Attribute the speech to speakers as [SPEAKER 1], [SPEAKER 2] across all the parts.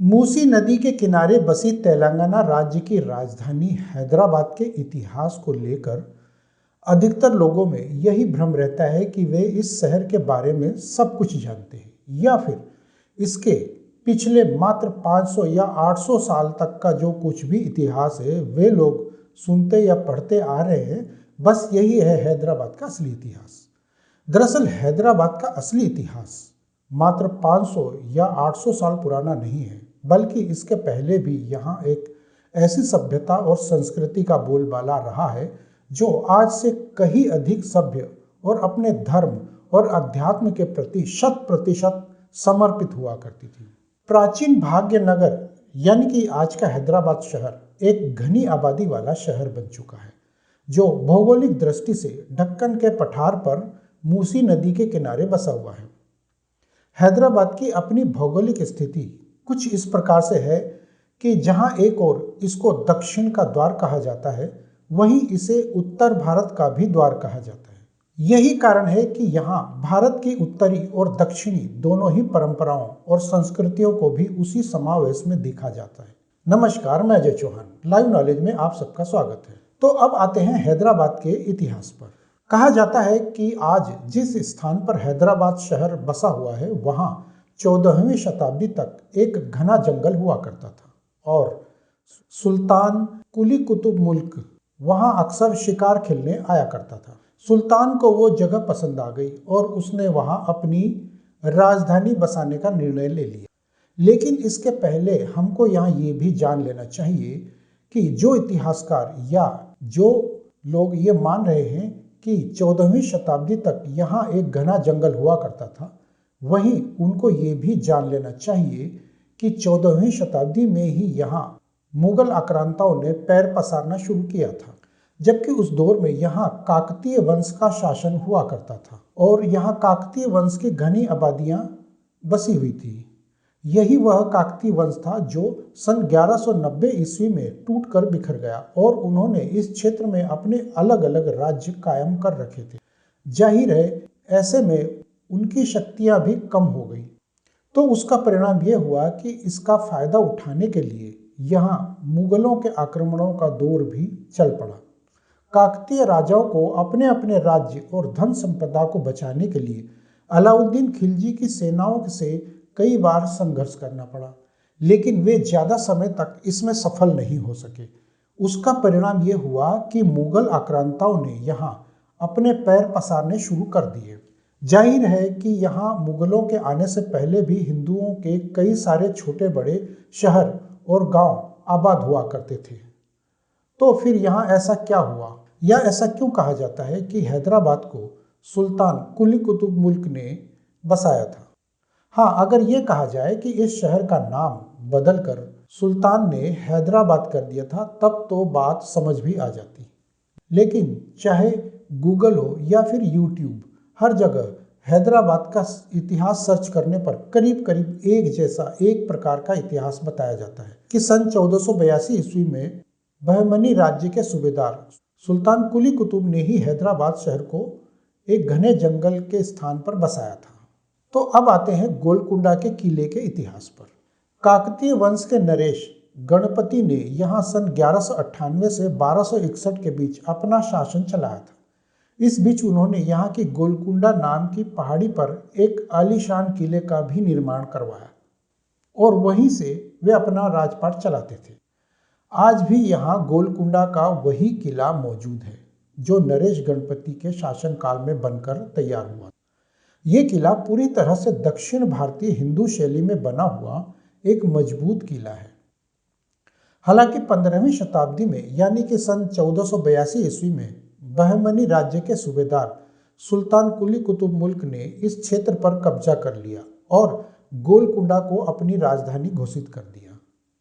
[SPEAKER 1] मूसी नदी के किनारे बसी तेलंगाना राज्य की राजधानी हैदराबाद के इतिहास को लेकर अधिकतर लोगों में यही भ्रम रहता है कि वे इस शहर के बारे में सब कुछ जानते हैं या फिर इसके पिछले मात्र 500 या 800 साल तक का जो कुछ भी इतिहास है वे लोग सुनते या पढ़ते आ रहे हैं। बस यही है हैदराबाद का असली इतिहास। दरअसल हैदराबाद का असली इतिहास मात्र 500 या 800 साल पुराना नहीं है, बल्कि इसके पहले भी यहाँ एक ऐसी सभ्यता और संस्कृति का बोलबाला रहा है जो आज से कहीं अधिक सभ्य और अपने धर्म और अध्यात्म के प्रति 100% समर्पित हुआ करती थी। प्राचीन भाग्यनगर यानी कि आज का हैदराबाद शहर एक घनी आबादी वाला शहर बन चुका है, जो भौगोलिक दृष्टि से दक्कन के पठार पर मूसी नदी के किनारे बसा हुआ है। हैदराबाद की अपनी भौगोलिक स्थिति कुछ इस प्रकार से है कि जहां एक ओर इसको दक्षिण का द्वार कहा जाता है, वहीं इसे उत्तर भारत का भी द्वार कहा जाता है। यही कारण है कि यहाँ भारत की उत्तरी और दक्षिणी दोनों ही परंपराओं और संस्कृतियों को भी उसी समावेश में देखा जाता है। नमस्कार, मैं अजय चौहान, लाइव नॉलेज में आप सबका स्वागत है। तो अब आते हैं हैदराबाद के इतिहास पर। कहा जाता है कि आज जिस स्थान पर हैदराबाद शहर बसा हुआ है वहाँ 14वीं शताब्दी तक एक घना जंगल हुआ करता था और सुल्तान कुली कुतुब मुल्क वहाँ अक्सर शिकार खेलने आया करता था। सुल्तान को वो जगह पसंद आ गई और उसने वहाँ अपनी राजधानी बसाने का निर्णय ले लिया। लेकिन इसके पहले हमको यहाँ ये भी जान लेना चाहिए कि जो इतिहासकार या जो लोग ये मान रहे हैं कि 14वीं शताब्दी तक यहाँ एक घना जंगल हुआ करता था, वहीं उनको ये भी जान लेना चाहिए कि 14वीं शताब्दी में ही यहाँ मुगल आक्रांताओं ने पैर पसारना शुरू किया था, जबकि उस दौर में यहाँ काकतीय वंश का शासन हुआ करता था और यहाँ काकतीय वंश की घनी आबादियाँ बसी हुई थी। यही वह काकतीय वंश था जो सन 1190 ईस्वी में टूटकर बिखर गया और उन्होंने इस क्षेत्र में अपने अलग अलग राज्य कायम कर रखे थे। जाहिर है ऐसे में उनकी शक्तियां भी कम हो गई, तो उसका परिणाम यह हुआ कि इसका फायदा उठाने के लिए यहाँ मुगलों के आक्रमणों का दौर भी चल पड़ा। काकतीय राजाओं को अपने अपने राज्य और धन संपदा को बचाने के लिए अलाउद्दीन खिलजी की सेनाओं से कई बार संघर्ष करना पड़ा, लेकिन वे ज़्यादा समय तक इसमें सफल नहीं हो सके। उसका परिणाम ये हुआ कि मुगल आक्रांताओं ने यहाँ अपने पैर पसारने शुरू कर दिए। जाहिर है कि यहाँ मुगलों के आने से पहले भी हिंदुओं के कई सारे छोटे बड़े शहर और गांव आबाद हुआ करते थे। तो फिर यहाँ ऐसा क्या हुआ या ऐसा क्यों कहा जाता है कि हैदराबाद को सुल्तान कुली कुतुब मुल्क ने बसाया था? हाँ, अगर ये कहा जाए कि इस शहर का नाम बदलकर सुल्तान ने हैदराबाद कर दिया था, तब तो बात समझ भी आ जाती। लेकिन चाहे गूगल हो या फिर यूट्यूब, हर जगह हैदराबाद का इतिहास सर्च करने पर करीब करीब एक जैसा एक प्रकार का इतिहास बताया जाता है कि सन 1482 ईस्वी में बहमनी राज्य के सूबेदार सुल्तान कुली कुतुब ने ही हैदराबाद शहर को एक घने जंगल के स्थान पर बसाया था। तो अब आते हैं गोलकुंडा के किले के इतिहास पर। काकतीय वंश के नरेश गणपति ने यहाँ सन 1198 से 1261 के बीच अपना शासन चलाया था। इस बीच उन्होंने यहाँ की गोलकुंडा नाम की पहाड़ी पर एक आलीशान किले का भी निर्माण करवाया और वहीं से वे अपना राजपाट चलाते थे। आज भी यहाँ गोलकुंडा का वही किला मौजूद है जो नरेश गणपति के शासनकाल में बनकर तैयार हुआ। ये किला पूरी तरह से दक्षिण भारतीय हिंदू शैली में बना हुआ एक मजबूत किला है। हालांकि 15वीं शताब्दी में यानी कि सन 1482 ईस्वी में बहमनी राज्य के सूबेदार सुल्तान कुली कुतुब मुल्क ने इस क्षेत्र पर कब्जा कर लिया और गोलकुंडा को अपनी राजधानी घोषित कर दिया।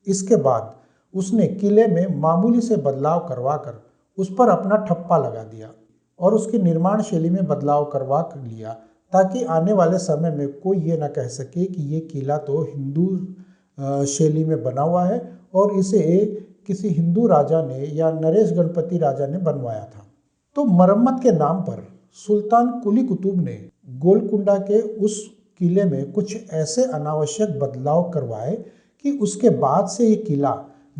[SPEAKER 1] इसके बाद उसने किले में मामूली से बदलाव करवाकर उस पर अपना ठप्पा लगा दिया और उसकी निर्माण शैली में बदलाव करवा लिया, ताकि आने वाले समय में कोई ये ना कह सके कि ये किला तो हिंदू शैली में बना हुआ है और इसे किसी हिंदू राजा ने या नरेश गणपति राजा ने बनवाया था। तो मरम्मत के नाम पर सुल्तान कुली कुतुब ने गोलकुंडा के उस किले में कुछ ऐसे अनावश्यक बदलाव करवाए कि उसके बाद से ये किला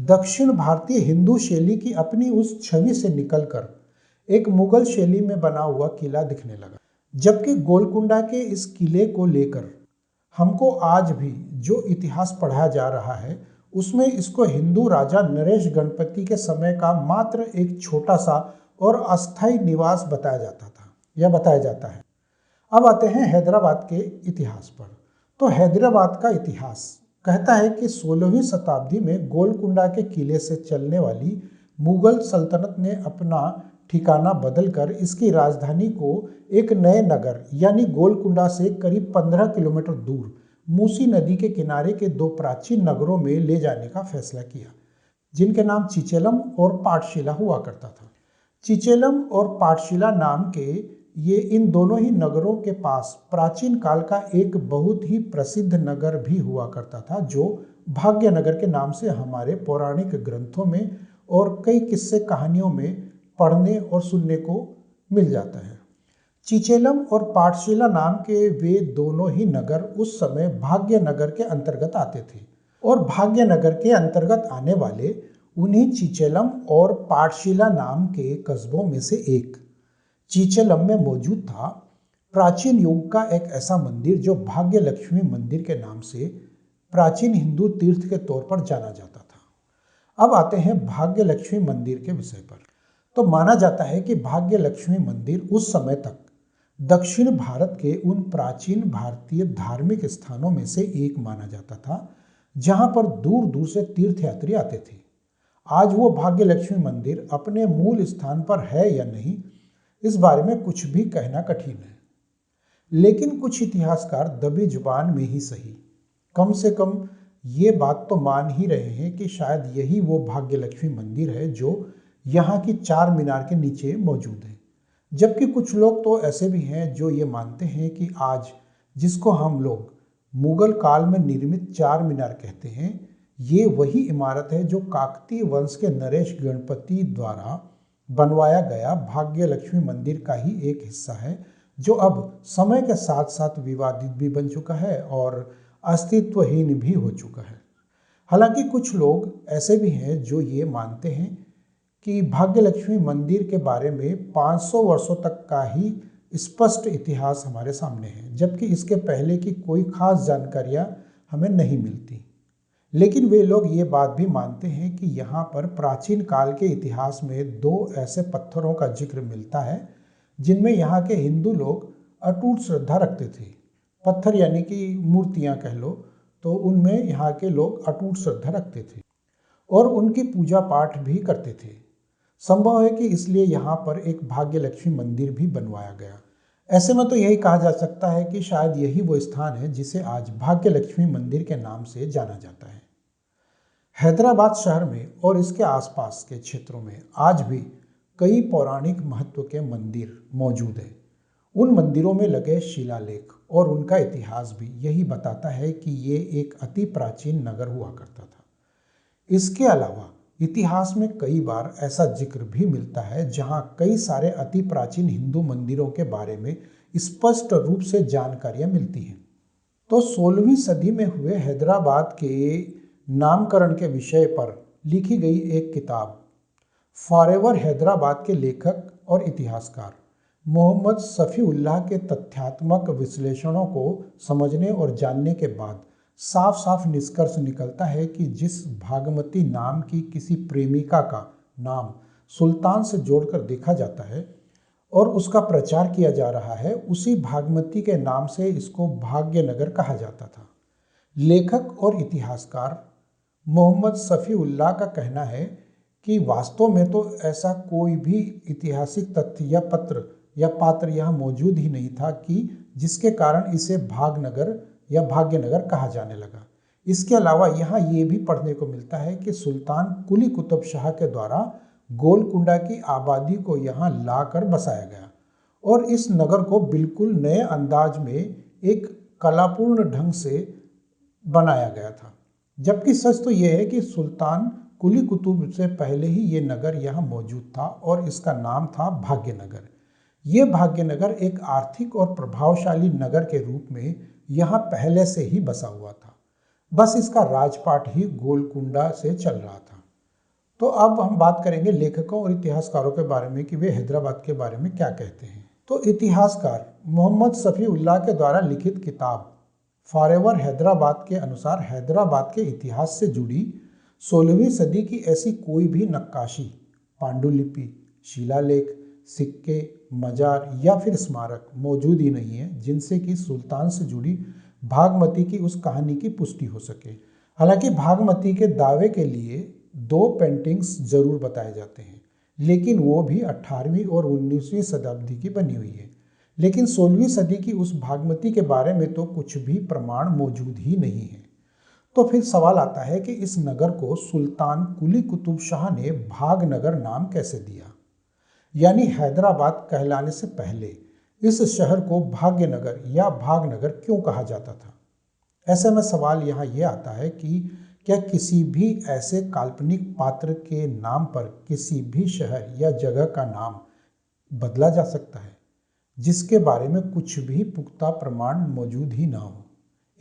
[SPEAKER 1] दक्षिण भारतीय हिंदू शैली की अपनी उस छवि से निकलकर एक मुगल शैली में बना हुआ किला दिखने लगा। जबकि गोलकुंडा के इस किले को लेकर हमको आज भी जो इतिहास पढ़ाया जा रहा है उसमें इसको हिंदू राजा नरेश गणपति के समय का मात्र एक छोटा सा और अस्थायी निवास बताया जाता था या बताया जाता है। अब आते हैं हैदराबाद के इतिहास पर। तो हैदराबाद का इतिहास कहता है कि 16वीं शताब्दी में गोलकुंडा के किले से चलने वाली मुगल सल्तनत ने अपना ठिकाना बदलकर इसकी राजधानी को एक नए नगर यानी गोलकुंडा से करीब 15 किलोमीटर दूर मूसी नदी के किनारे के दो प्राचीन नगरों में ले जाने का फैसला किया, जिनके नाम चिचेलम और पाठशिला हुआ करता था। चिचेलम और पाठशिला नाम के ये इन दोनों ही नगरों के पास प्राचीन काल का एक बहुत ही प्रसिद्ध नगर भी हुआ करता था, जो भाग्यनगर के नाम से हमारे पौराणिक ग्रंथों में और कई किस्से कहानियों में पढ़ने और सुनने को मिल जाता है। चिचेलम और पाठशिला नाम के वे दोनों ही नगर उस समय भाग्यनगर के अंतर्गत आते थे और भाग्यनगर के अंतर्गत आने वाले उन्हीं चिचेलम और पाठशिला नाम के कस्बों में से एक चिचेलम में मौजूद था प्राचीन युग का एक ऐसा मंदिर जो भाग्य लक्ष्मी मंदिर के नाम से प्राचीन हिंदू तीर्थ के तौर पर जाना जाता था। अब आते हैं भाग्य लक्ष्मी मंदिर के विषय पर। तो माना जाता है कि भाग्य लक्ष्मी मंदिर उस समय तक दक्षिण भारत के उन प्राचीन भारतीय धार्मिक स्थानों में से एक माना जाता था जहां पर दूर दूर से तीर्थयात्री आते थे। आज वो भाग्य लक्ष्मी मंदिर अपने मूल स्थान पर है या नहीं, इस बारे में कुछ भी कहना कठिन है, लेकिन कुछ इतिहासकार दबी जुबान में ही सही कम से कम ये बात तो मान ही रहे हैं कि शायद यही वो भाग्य लक्ष्मी मंदिर है जो यहाँ की चार मीनार के नीचे मौजूद है। जबकि कुछ लोग तो ऐसे भी हैं जो ये मानते हैं कि आज जिसको हम लोग मुगल काल में निर्मित चार मीनार कहते हैं, ये वही इमारत है जो काकतीय वंश के नरेश गणपति द्वारा बनवाया गया भाग्य लक्ष्मी मंदिर का ही एक हिस्सा है, जो अब समय के साथ साथ विवादित भी बन चुका है और अस्तित्वहीन भी हो चुका है। हालांकि कुछ लोग ऐसे भी हैं जो ये मानते हैं कि भाग्य लक्ष्मी मंदिर के बारे में 500 वर्षों तक का ही स्पष्ट इतिहास हमारे सामने है, जबकि इसके पहले की कोई खास जानकारियां हमें नहीं मिलती। लेकिन वे लोग ये बात भी मानते हैं कि यहाँ पर प्राचीन काल के इतिहास में दो ऐसे पत्थरों का जिक्र मिलता है जिनमें यहाँ के हिंदू लोग अटूट श्रद्धा रखते थे। पत्थर यानी कि मूर्तियाँ कह लो, तो उनमें यहाँ के लोग अटूट श्रद्धा रखते थे और उनकी पूजा पाठ भी करते थे। संभव है कि इसलिए यहाँ पर एक भाग्य लक्ष्मी मंदिर भी बनवाया गया। ऐसे में तो यही कहा जा सकता है कि शायद यही वो स्थान है जिसे आज भाग्य लक्ष्मी मंदिर के नाम से जाना जाता है। हैदराबाद शहर में और इसके आसपास के क्षेत्रों में आज भी कई पौराणिक महत्व के मंदिर मौजूद हैं। उन मंदिरों में लगे शिलालेख और उनका इतिहास भी यही बताता है कि ये एक अति प्राचीन नगर हुआ करता था। इसके अलावा इतिहास में कई बार ऐसा जिक्र भी मिलता है जहां कई सारे अति प्राचीन हिंदू मंदिरों के बारे में स्पष्ट रूप से जानकारियां मिलती हैं। तो 16वीं सदी में हुए हैदराबाद के नामकरण के विषय पर लिखी गई एक किताब फॉरएवर हैदराबाद के लेखक और इतिहासकार मोहम्मद शफीउल्लाह के तथ्यात्मक विश्लेषणों को समझने और जानने के बाद साफ साफ निष्कर्ष निकलता है कि जिस भागमती नाम की किसी प्रेमिका का नाम सुल्तान से जोड़कर देखा जाता है और उसका प्रचार किया जा रहा है, उसी भागमती के नाम से इसको भाग्यनगर कहा जाता था। लेखक और इतिहासकार मोहम्मद शफीउल्लाह का कहना है कि वास्तव में तो ऐसा कोई भी ऐतिहासिक तथ्य या पत्र या पात्र यहाँ मौजूद ही नहीं था कि जिसके कारण इसे भागनगर या भाग्यनगर कहा जाने लगा। इसके अलावा यहाँ ये भी पढ़ने को मिलता है कि सुल्तान कुली कुतुब शाह के द्वारा गोलकुंडा की आबादी को यहाँ लाकर बसाया गया और इस नगर को बिल्कुल नए अंदाज में एक कलापूर्ण ढंग से बनाया गया था। जबकि सच तो यह है कि सुल्तान कुली कुतुब से पहले ही ये नगर यहाँ मौजूद था और इसका नाम था भाग्यनगर। ये भाग्यनगर एक आर्थिक और प्रभावशाली नगर के रूप में यहाँ पहले से ही बसा हुआ था। बस इसका राजपाट ही गोलकुंडा से चल रहा था। तो अब हम बात करेंगे लेखकों और इतिहासकारों के बारे में कि वे हैदराबाद के बारे में क्या कहते हैं। तो इतिहासकार मोहम्मद सफ़ीउल्लाह के द्वारा लिखित किताब फॉरएवर हैदराबाद के अनुसार हैदराबाद के इतिहास से जुड़ी 16वीं सदी की ऐसी कोई भी नक्काशी, पांडुलिपि, शिलालेख, सिक्के, मजार या फिर स्मारक मौजूद ही नहीं है जिनसे कि सुल्तान से जुड़ी भागमती की उस कहानी की पुष्टि हो सके। हालांकि भागमती के दावे के लिए 2 पेंटिंग्स जरूर बताए जाते हैं, लेकिन वो भी 18वीं और 19वीं शताब्दी की बनी हुई है। लेकिन 16वीं सदी की उस भागमती के बारे में तो कुछ भी प्रमाण मौजूद ही नहीं है। तो फिर सवाल आता है कि इस नगर को सुल्तान कुली कुतुब शाह ने भागनगर नाम कैसे दिया, यानी हैदराबाद कहलाने से पहले इस शहर को भाग्यनगर या भागनगर क्यों कहा जाता था। ऐसे में सवाल यहाँ ये आता है कि क्या किसी भी ऐसे काल्पनिक पात्र के नाम पर किसी भी शहर या जगह का नाम बदला जा सकता है जिसके बारे में कुछ भी पुख्ता प्रमाण मौजूद ही ना हो।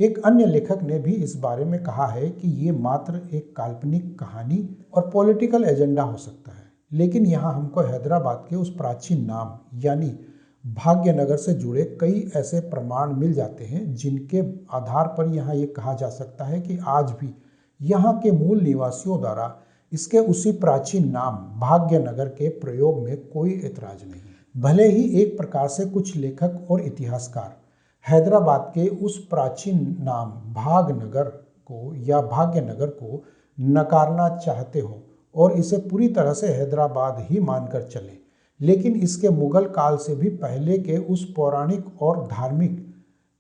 [SPEAKER 1] एक अन्य लेखक ने भी इस बारे में कहा है कि ये मात्र एक काल्पनिक कहानी और पॉलिटिकल एजेंडा हो सकता है। लेकिन यहाँ हमको हैदराबाद के उस प्राचीन नाम यानी भाग्यनगर से जुड़े कई ऐसे प्रमाण मिल जाते हैं जिनके आधार पर यहाँ ये कहा जा सकता है कि आज भी यहाँ के मूल निवासियों द्वारा इसके उसी प्राचीन नाम भाग्यनगर के प्रयोग में कोई ऐतराज नहीं है। भले ही एक प्रकार से कुछ लेखक और इतिहासकार हैदराबाद के उस प्राचीन नाम भागनगर को या भाग्यनगर को नकारना चाहते हो और इसे पूरी तरह से हैदराबाद ही मानकर चले, लेकिन इसके मुगल काल से भी पहले के उस पौराणिक और धार्मिक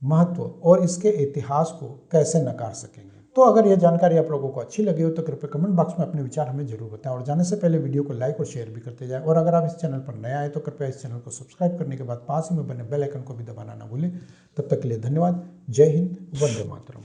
[SPEAKER 1] महत्व और इसके इतिहास को कैसे नकार सकेंगे। तो अगर यह जानकारी आप लोगों को अच्छी लगी हो तो कृपया कमेंट बॉक्स में अपने विचार हमें जरूर बताएं और जाने से पहले वीडियो को लाइक और शेयर भी करते जाएं। और अगर आप इस चैनल पर नया आए तो कृपया इस चैनल को सब्सक्राइब करने के बाद पास ही में बने बेल आइकन को भी दबाना ना भूलें। तब तक के लिए धन्यवाद। जय हिंद, वंदे मातरम।